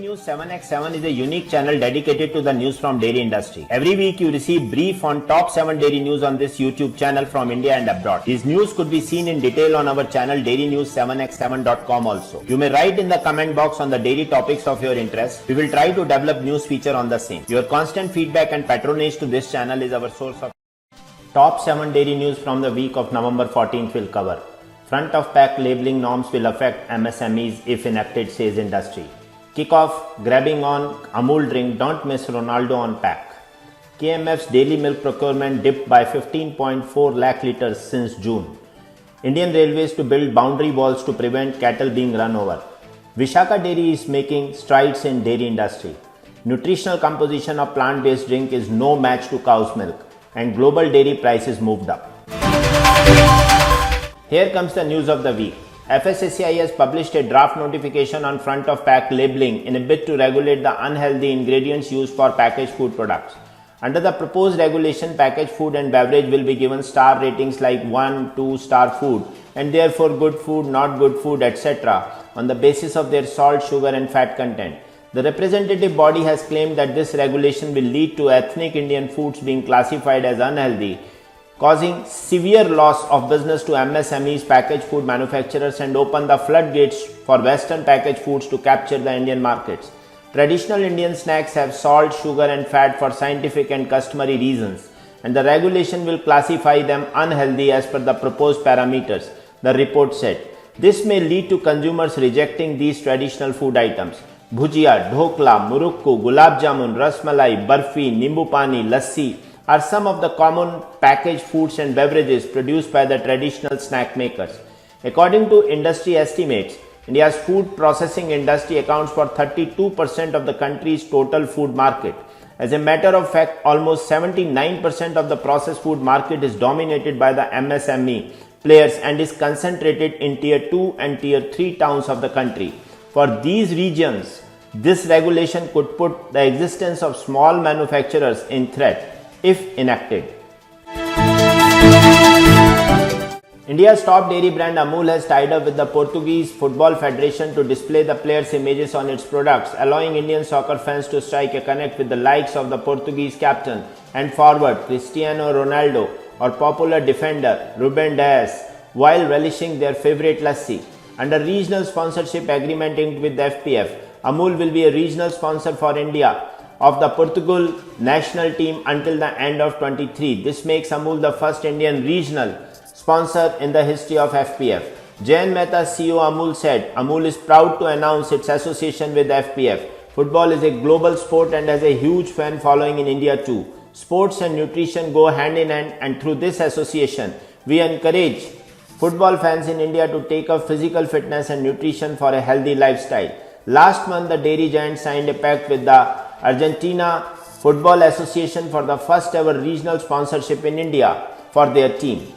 News 7x7 is a unique channel dedicated to the news from dairy industry. Every week you receive brief on top 7 dairy news on this YouTube channel from India and abroad. These news could be seen in detail on our channel dairynews7x7.com also. You may write in the comment box on the dairy topics of your interest. We will try to develop news feature on the same. Your constant feedback and patronage to this channel is our source of top 7 dairy news from the week of November 14th will cover. Front of pack labeling norms will affect MSMEs if enacted, says industry. Kickoff, grabbing on Amul drink, don't miss Ronaldo on pack. KMF's daily milk procurement dipped by 15.4 lakh litres since June. Indian Railways to build boundary walls to prevent cattle being run over. Vishakha Dairy is making strides in dairy industry. Nutritional composition of plant-based drink is no match to cow's milk, and global dairy prices moved up. Here comes the news of the week. FSSAI has published a draft notification on front of pack labeling in a bid to regulate the unhealthy ingredients used for packaged food products. Under the proposed regulation, packaged food and beverage will be given star ratings like 1, 2-star food and therefore good food, not good food, etc. on the basis of their salt, sugar and fat content. The representative body has claimed that this regulation will lead to ethnic Indian foods being classified as unhealthy, causing severe loss of business to MSMEs, packaged food manufacturers, and open the floodgates for Western packaged foods to capture the Indian markets. Traditional Indian snacks have salt, sugar and fat for scientific and customary reasons, and the regulation will classify them unhealthy as per the proposed parameters, the report said. This may lead to consumers rejecting these traditional food items. Bhujia, dhokla, murukku, gulab jamun, rasmalai, barfi, nimbu pani, lassi are some of the common packaged foods and beverages produced by the traditional snack makers. According to industry estimates, India's food processing industry accounts for 32% of the country's total food market. As a matter of fact, almost 79% of the processed food market is dominated by the MSME players and is concentrated in Tier 2 and Tier 3 towns of the country. For these regions, this regulation could put the existence of small manufacturers in threat if enacted. India's top dairy brand Amul has tied up with the Portuguese Football Federation to display the players' images on its products, allowing Indian soccer fans to strike a connect with the likes of the Portuguese captain and forward Cristiano Ronaldo or popular defender Ruben Dias, while relishing their favorite lassi. Under regional sponsorship agreement inked with the FPF, Amul will be a regional sponsor for India of the Portugal national team until the end of 23. This makes Amul the first Indian regional sponsor in the history of FPF. Jayan Mehta, CEO Amul, said, Amul is proud to announce its association with FPF. Football is a global sport and has a huge fan following in India too. Sports and nutrition go hand in hand, and through this association, we encourage football fans in India to take up physical fitness and nutrition for a healthy lifestyle. Last month, the dairy giant signed a pact with the Argentina Football Association for the first ever regional sponsorship in India for their team.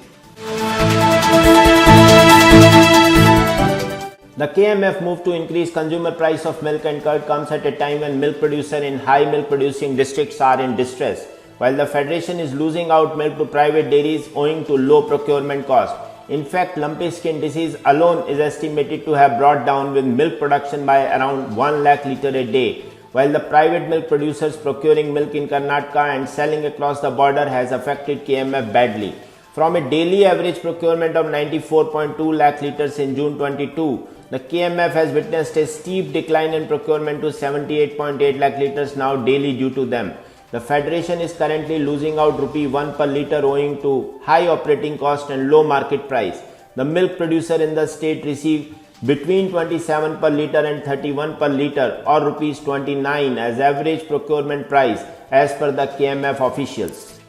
The KMF move to increase consumer price of milk and curd comes at a time when milk producers in high milk producing districts are in distress, while the Federation is losing out milk to private dairies owing to low procurement cost. In fact, lumpy skin disease alone is estimated to have brought down with milk production by around 1 lakh litres a day, while the private milk producers procuring milk in Karnataka and selling across the border has affected KMF badly. From a daily average procurement of 94.2 lakh litres in June 22, the KMF has witnessed a steep decline in procurement to 78.8 lakh litres now daily due to them. The Federation is currently losing out rupee 1 per litre owing to high operating cost and low market price. The milk producer in the state received between 27 per litre and 31 per litre or rupees 29 as average procurement price as per the KMF officials.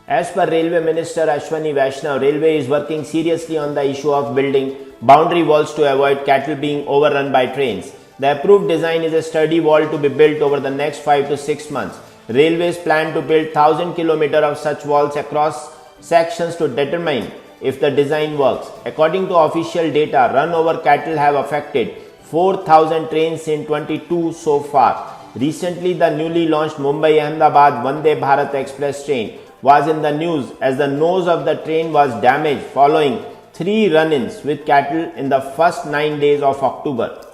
As per Railway Minister Ashwani Vaishnav, Railway is working seriously on the issue of building boundary walls to avoid cattle being overrun by trains. The approved design is a sturdy wall to be built over the next 5 to 6 months. Railways plan to build 1,000 km of such walls across sections to determine if the design works. According to official data, run-over cattle have affected 4,000 trains in 22 so far. Recently, the newly launched Mumbai-Ahmedabad Vande Bharat Express train was in the news as the nose of the train was damaged following 3 run-ins with cattle in the first 9 days of October.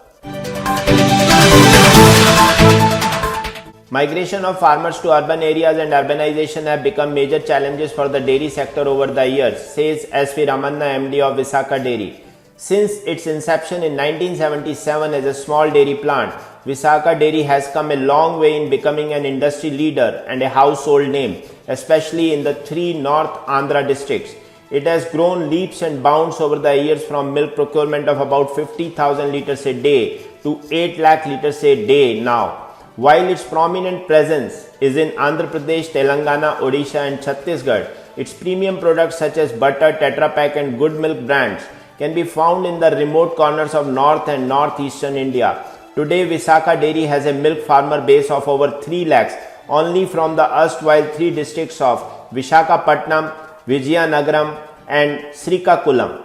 Migration of farmers to urban areas and urbanization have become major challenges for the dairy sector over the years, says S.V. Ramanna, MD of Vishakha Dairy. Since its inception in 1977 as a small dairy plant, Vishakha Dairy has come a long way in becoming an industry leader and a household name, especially in the three North Andhra districts. It has grown leaps and bounds over the years from milk procurement of about 50,000 litres a day to 8 lakh litres a day now. While its prominent presence is in Andhra Pradesh, Telangana, Odisha and Chhattisgarh, its premium products such as butter, Tetra Pak and Good Milk brands can be found in the remote corners of North and Northeastern India. Today, Vishakha Dairy has a milk farmer base of over 3 lakhs only from the erstwhile three districts of Vishakhapatnam, Vizianagaram and Srikakulam.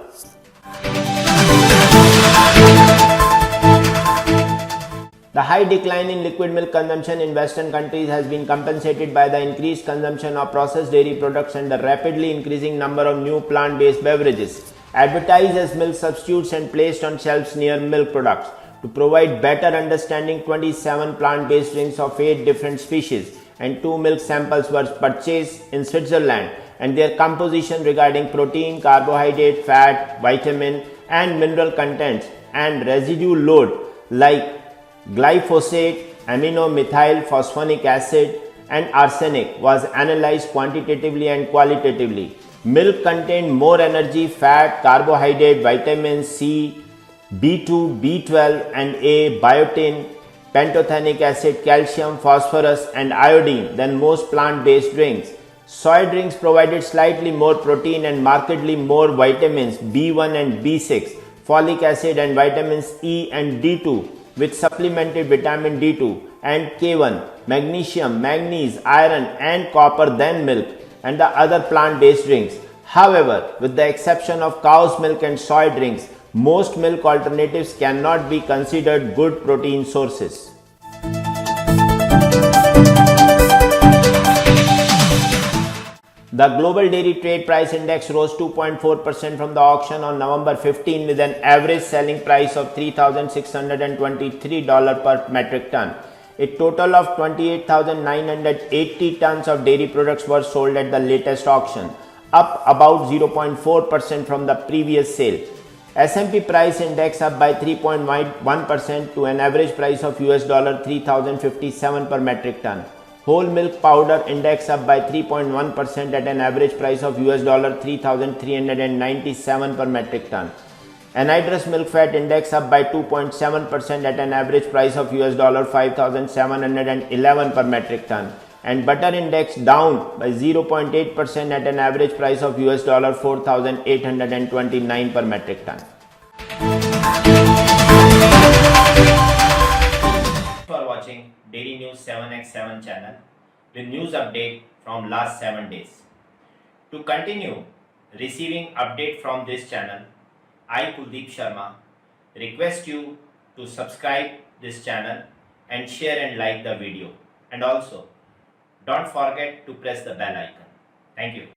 The high decline in liquid milk consumption in Western countries has been compensated by the increased consumption of processed dairy products and the rapidly increasing number of new plant-based beverages, advertised as milk substitutes and placed on shelves near milk products. To provide better understanding, 27 plant-based drinks of 8 different species and 2 milk samples were purchased in Switzerland, and their composition regarding protein, carbohydrate, fat, vitamin and mineral contents and residue load like glyphosate, amino-methyl phosphonic acid and arsenic was analyzed quantitatively and qualitatively. Milk contained more energy, fat, carbohydrate, vitamin C, B2, B12 and A, biotin, pantothenic acid, calcium, phosphorus and iodine than most plant-based drinks. Soy drinks provided slightly more protein and markedly more vitamins B1 and B6, folic acid and vitamins E and D2 with supplemented vitamin D2 and K1, magnesium, manganese, iron and copper than milk and the other plant-based drinks. However, with the exception of cow's milk and soy drinks, most milk alternatives cannot be considered good protein sources. The global dairy trade price index rose 2.4% from the auction on November 15 with an average selling price of $3,623 per metric ton. A total of 28,980 tons of dairy products were sold at the latest auction, up about 0.4% from the previous sale. S&P price index up by 3.1% to an average price of $3,057 per metric ton. Whole milk powder index up by 3.1% at an average price of $3,397 per metric ton. Anhydrous milk fat index up by 2.7% at an average price of $5,711 per metric ton. And butter index down by 0.8% at an average price of $4,829 per metric ton. For watching Dairy News 7x7 channel with news update from last 7 days. To continue receiving update from this channel, I Kuldeep Sharma request you to subscribe this channel and share and like the video, and also don't forget to press the bell icon. Thank you.